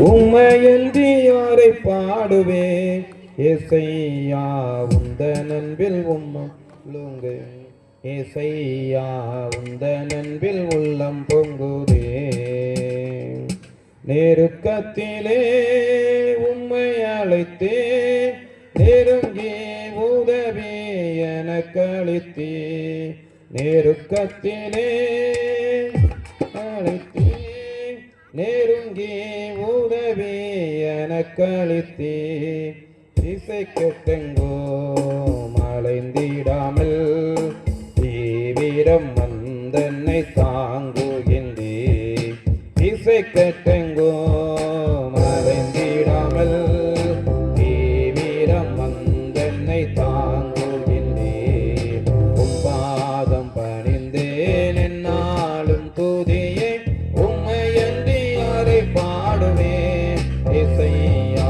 உம்மையன்றி யாரை பாடுவேன் ஏசையா உந்த நண்பில் உம்முங்க ஏசையா உந்த நண்பில் உள்ளம் பொங்குதே நெருக்கத்திலே உம்மை அழைத்தே நெருங்கி உதவி எனக்கு அளித்தே நெருக்கத்திலே அழைத்தே நெருங்கி உதவி எனக்கு அளித்தே இசைக்கெட்டெங்கோ மலைந்திடாமல் தீவிரம் வந்தன்னை தாங்குகின்றே இசைக்கெட்டெங்கோ மலைந்திடாமல் தீவிரம் வந்தன்னை தாங்குகின்றே உம் பாதம் பணிந்தேன் என்னாலும் துதியே உம்மையன்றி யாரை பாடுவேன் ஏசையா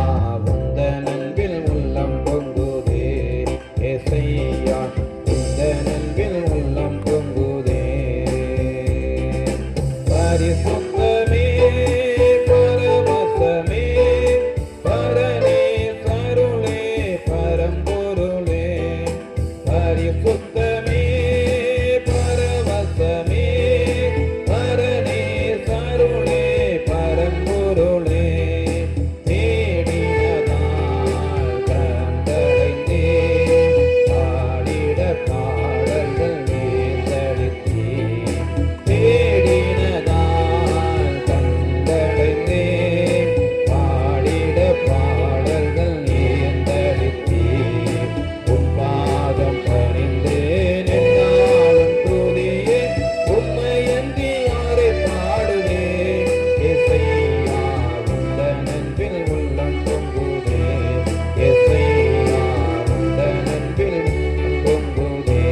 உந்த நண்பில் உள்ளம் பொங்குதே ஏசையா உந்த நண்பில் உள்ளம் பொங்குதே பரிசுத்தமே பரவசமே பரனே கருளே பரம்பொருளே பரிசுத்தமே பரவசமே பரனே கருளே பரம்பொருளே தேடினதால் கண்டடைந்தே பாடிட பாடல்கள் வேந்தளித்தே தேடினதால் கண்டடைந்தே பாடிட பாடல்கள் வேந்தளித்தே உம் பாதம் பணிந்தேன் என்னாலும் துதியே உம்மையன்றி யாரை பாடுவேன் ஏசையா உந்த நண்பில் உள்ளம் பொங்குதே ஏசையா உந்த நண்பில் உள்ளம் பொங்குதே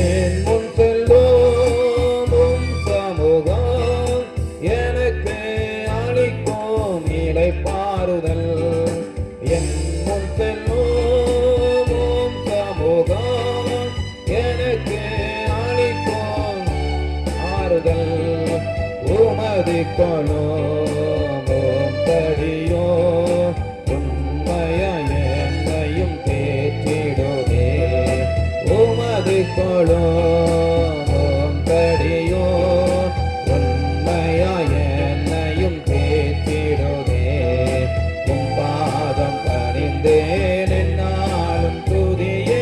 என் முன் செல்லும் உம் சமூகம் எனக்கு அளிக்கும் இளைப்பாறுதல் என் முன் செல்லும் உம் சமூகம் எனக்கு அளிக்கும் ஆறுதல் உமது கொள்ளும் தடியோ உண்மையா என்னையும் தேற்றிடுதே உமது கொள்ளும் தடியோ உண்மையா என்னையும் தேற்றிடுதே உம் பாதம் பணிந்தேன் என்னாலும் துதியே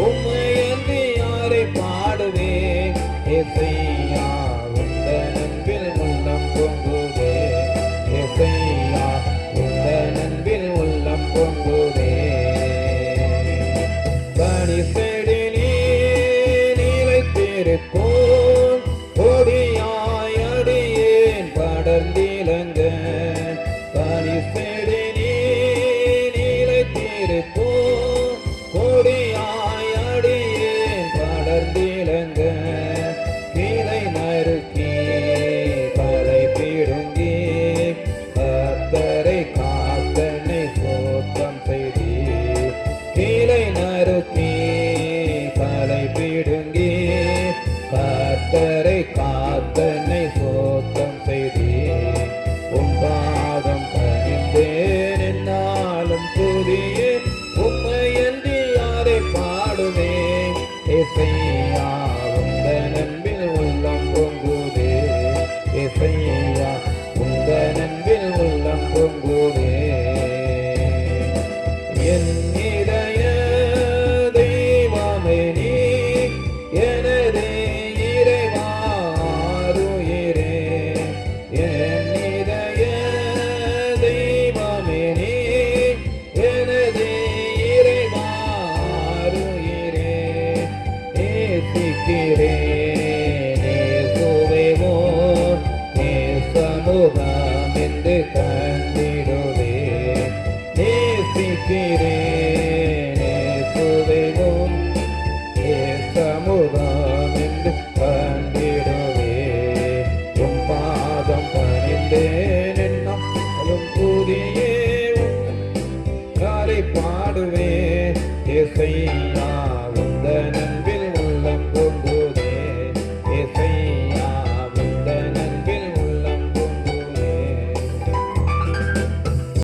உம்மையன்றி யாரை பாடுவேன் ஏசையா உந்த நண்பில் உள்ளம் பொங்குதே ஏசையா உந்த நண்பில் உள்ளம் பொங்குதே பனி செடி நிலைத்திருக்கும் கொடியாய் அடியேன் படர்ந்திலங்க பனி செடி நிலைத்திருக்கும் கொடியாய் அடியேன் படர்ந்திலங்க கிளை நறுக்கி கரை பிடுங்கி கர்த்தரை காத்தனை சோத்தம் செய்தி கிளை நறுக்கி கரை பிடுங்கி கர்த்தரை காத்தனை சோத்தம் செய்தி உம் பாதம் பணிந்தேன் என்னாலும் துதியே உம்மையன்றி யாரை பாடுவேன் ஏசையா